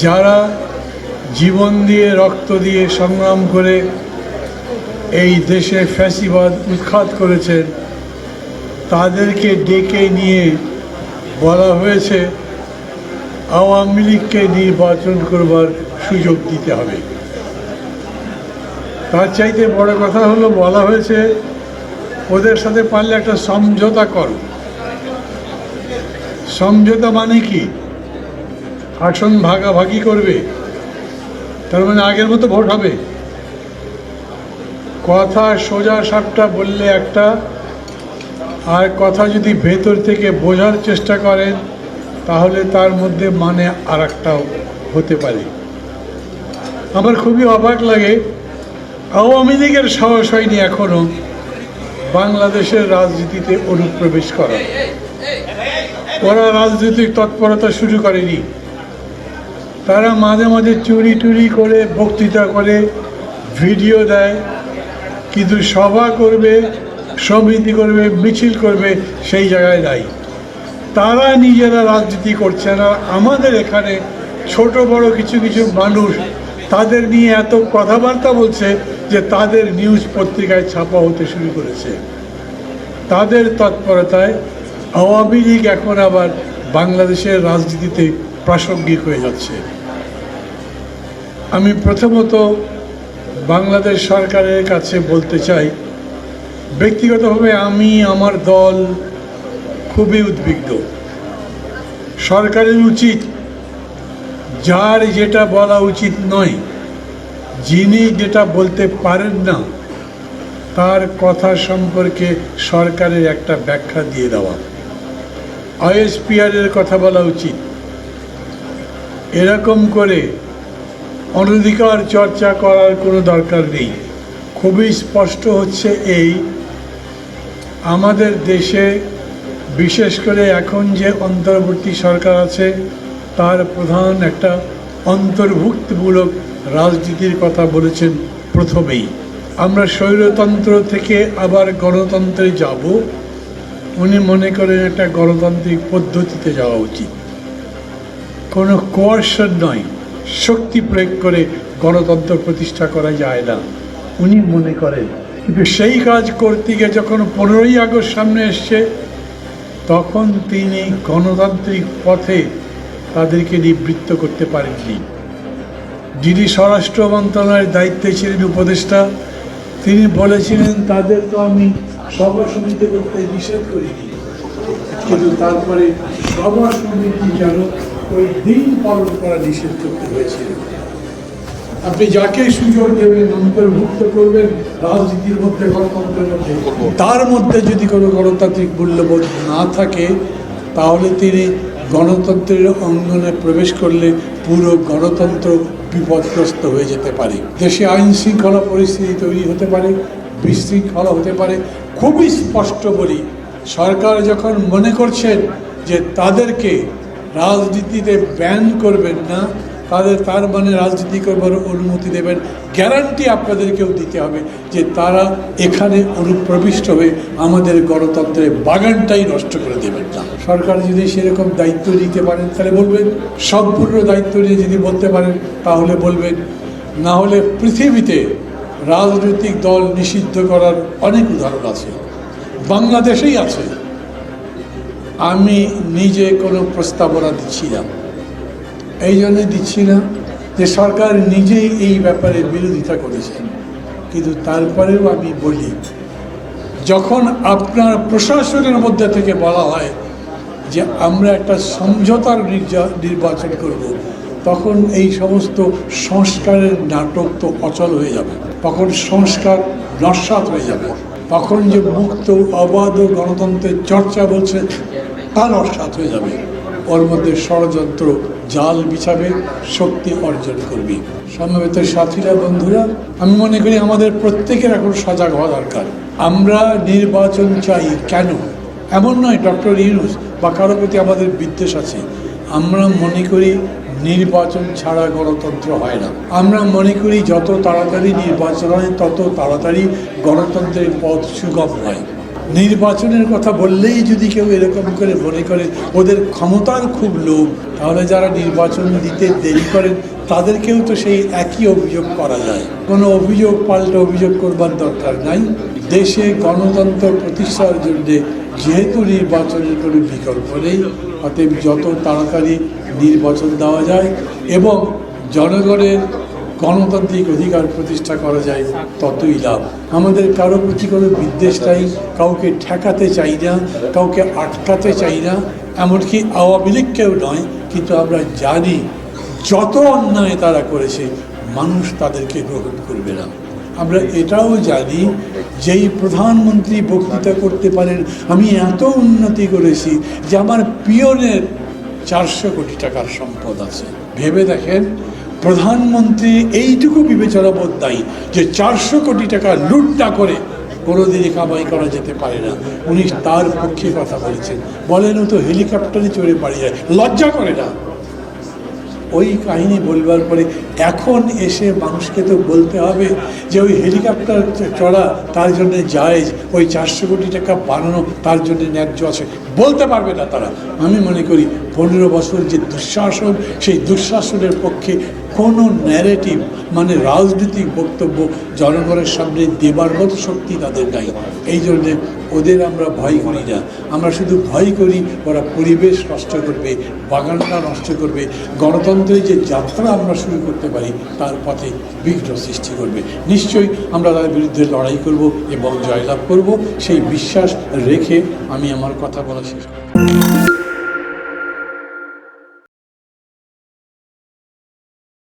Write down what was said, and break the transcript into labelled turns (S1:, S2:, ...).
S1: যারা জীবন দিয়ে রক্ত দিয়ে সংগ্রাম করে এই দেশে ফ্যাসিবাদ উৎখাত করেছেন, তাদেরকে ডেকে নিয়ে বলা হয়েছে আওয়ামী লীগকে নির্বাচন করবার সুযোগ দিতে হবে। তার চাইতে বড় কথা হলো বলা হয়েছে ওদের সাথে পারলে একটা সমঝোতা করো। সমঝোতা মানে কি? আসন ভাগাভাগি করবে, তার মানে আগের মতো ভোট হবে। কথা সোজা সাপটা বললে একটা, আর কথা যদি ভেতর থেকে বোঝার চেষ্টা করেন তাহলে তার মধ্যে মানে আর একটাও হতে পারে। আমার খুবই অবাক লাগে, আওয়ামী লীগের সাহস হয়নি এখনো বাংলাদেশের রাজনীতিতে অনুপ্রবেশ করা। ওরা রাজনৈতিক তৎপরতা শুরু করেনি। তারা মাঝে মাঝে চুরি টুরি করে বক্তৃতা করে ভিডিও দেয়, কিন্তু সভা করবে, সমিতি করবে, মিছিল করবে সেই জায়গায় নাই। তারা নিজেরা রাজনীতি করছে না। আমাদের এখানে ছোট বড় কিছু কিছু মানুষ তাদের নিয়ে এত কথাবার্তা বলছে যে তাদের নিউজ পত্রিকায় ছাপা হতে শুরু করেছে। তাদের তৎপরতায় আওয়ামী লীগ এখন আবার বাংলাদেশের রাজনীতিতে প্রাসঙ্গিক হয়ে যাচ্ছে। আমি প্রথমত বাংলাদেশ সরকারের কাছে বলতে চাই, ব্যক্তিগতভাবে আমি আমার দল খুবই উদ্বিগ্ন। সরকারের উচিত যার যেটা বলা উচিত নয়, যিনি যেটা বলতে পারেন না, তার কথা সম্পর্কে সরকারের একটা ব্যাখ্যা দিয়ে দেওয়া। আইএসপিআরের কথা বলা উচিত। এরকম করে অনধিকার চর্চা করার কোনো দরকার নেই। খুবই স্পষ্ট হচ্ছে এই, আমাদের দেশে বিশেষ করে এখন যে অন্তর্বর্তী সরকার আছে তার প্রধান একটা অন্তর্ভুক্তিমূলক রাজনীতির কথা বলেছেন প্রথমেই। আমরা স্বৈরতন্ত্র থেকে আবার গণতন্ত্রে যাব, উনি মনে করেন একটা গণতান্ত্রিক পদ্ধতিতে যাওয়া উচিত। কোনো কোয়ার্শন নয়, শক্তি প্রয়োগ করে গণতন্ত্র প্রতিষ্ঠা করা যায় না উনি মনে করেন। কিন্তু সেই কাজ করতে গিয়ে যখন 15ই আগস্ট সামনে এসছে, তখন তিনি গণতান্ত্রিক পথে তাদেরকে নিবৃত্ত করতে পারেননি। যিনি স্বরাষ্ট্র মন্ত্রণালয়ের দায়িত্বে ছিলেন উপদেষ্টা, তিনি বলেছিলেন তাদের তো আমি সভা সমিতি করতে নিষেধ করিনি, কিন্তু তারপরে সভা সমিতি যেন ওই দিন পালন করা নিষেধ করতে হয়েছিল। আপনি যাকে সুযোগ দেবেন, অন্তর্ভুক্ত করবেন রাজনীতির মধ্যে, গণতন্ত্রের মধ্যে, তার মধ্যে যদি কোনো গণতান্ত্রিক মূল্যবোধ না থাকে তাহলে তিনি গণতন্ত্রের অঙ্গনে প্রবেশ করলে পুরো গণতন্ত্র বিপদগ্রস্ত হয়ে যেতে পারে। দেশে আইন শৃঙ্খলা পরিস্থিতি তৈরি হতে পারে, বিশৃঙ্খলা হতে পারে। খুবই স্পষ্ট বলি, সরকার যখন মনে করছেন যে তাদেরকে রাজনীতিতে ব্যান করবেন না, তার মানে রাজনীতি করবার অনুমতি দেবেন, গ্যারান্টি আপনাদেরকেও দিতে হবে যে তারা এখানে অনুপ্রবিষ্ট হয়ে আমাদের গণতন্ত্রের বাগানটাই নষ্ট করে দেবেন না। সরকার যদি সেরকম দায়িত্ব নিতে পারেন তাহলে বলবেন, সম্পূর্ণ দায়িত্ব নিয়ে যদি বলতে পারেন তাহলে বলবেন। না হলে পৃথিবীতে রাজনৈতিক দল নিষিদ্ধ করার অনেক উদাহরণ আছে, বাংলাদেশেই আছে। আমি নিজে কোনো প্রস্তাবনা দিচ্ছি না, এই জন্যে দিচ্ছি না যে সরকার নিজেই এই ব্যাপারে বিরোধিতা করেছেন। কিন্তু তারপরেও আমি বলি, যখন আপনার প্রশাসনের মধ্যে থেকে বলা হয় যে আমরা একটা সমঝোতার নির্বাচন করব, তখন এই সমস্ত সংস্কারের নাটক তো অচল হয়ে যাবে। তখন সংস্কার নস্যাৎ হয়ে যাবে। তখন যে মুক্ত অবাধ গণতন্ত্রের চর্চা বলছে তা নস্যাৎ হয়ে যাবে। ওর মধ্যে ষড়যন্ত্র জাল বিছাবে, শক্তি অর্জন করবে। সমবেত সাথীরা, বন্ধুরা, আমি মনে করি আমাদের প্রত্যেকের এখন সজাগ হওয়া দরকার। আমরা নির্বাচন চাই কেন? এমন নয় ডক্টর ইউনূস বা কারো প্রতি আমাদের বিদ্বেষ আছে। আমরা মনে করি নির্বাচন ছাড়া গণতন্ত্র হয় না। আমরা মনে করি যত তাড়াতাড়ি নির্বাচন হয় তত তাড়াতাড়ি গণতন্ত্রের পথ সুগম হয়। নির্বাচনের কথা বললেই যদি কেউ এরকম করে মনে করে ওদের ক্ষমতার খুব লোভ, তাহলে যারা নির্বাচন দিতে দেরি করেন তাদেরকেও তো সেই একই অভিযোগ করা যায়। কোনো অভিযোগ পাল্টা অভিযোগ করবার দরকার নাই। দেশে গণতন্ত্র প্রতিষ্ঠার জন্য যেহেতু নির্বাচনের কোনো বিকল্প নেই, অতএব যত তাড়াতাড়ি নির্বাচন দেওয়া যায় এবং জনগণের গণতান্ত্রিক অধিকার প্রতিষ্ঠা করা যায় ততই লাভ। আমাদের কারো প্রতি কোনো বিদ্বেষ নাই, কাউকে ঠেকাতে চাই না, কাউকে আটকাতে চাই না, এমনকি আওয়ামী লীগকেও নয়। কিন্তু আমরা জানি যত অন্যায় তারা করেছে মানুষ তাদেরকে গ্রহণ করবে না। আমরা এটাও জানি যেই প্রধানমন্ত্রী বক্তৃতা করতে পারেন আমি এত উন্নতি করেছি যে আমার পিয়নের 400 কোটি টাকার সম্পদ আছে। ভেবে দেখেন, প্রধানমন্ত্রী এইটুকু বিবেচনাবোধ নাই যে 400 কোটি টাকা লুট না করে কোনোদিনই কামাই করা যেতে পারে না। উনি তার পক্ষে কথা বলেছেন, বলেন ও তো হেলিকপ্টারে চড়ে পালিয়ে যায়, লজ্জা করে না? ওই কাহিনী বলবার পরে এখন এসে মানুষকে তো বলতে হবে যে ওই হেলিকপ্টার চড়া তার জন্য জায়েজ, ওই 400 কোটি টাকা বানানো তার জন্য ন্যায্য আছে, বলতে পারবে না তারা। আমি মনে করি 15 বছর যে দুঃশাসন, সেই দুঃশাসনের পক্ষে কোনো ন্যারেটিভ মানে রাজনৈতিক বক্তব্য জনগণের সামনে দেবার মতো শক্তি তাদের নাই। এই জন্যে ওদের আমরা ভয় করি না। আমরা শুধু ভয় করি ওরা পরিবেশ নষ্ট করবে, বাগানটা নষ্ট করবে, গণতন্ত্রের যে যাত্রা আমরা শুরু করতে পারি তার পথে বিঘ্ন সৃষ্টি করবে। নিশ্চয়ই আমরা তার বিরুদ্ধে লড়াই করব এবং জয়লাভ করব, সেই বিশ্বাস রেখে আমি আমার কথা বলা শেষ করব।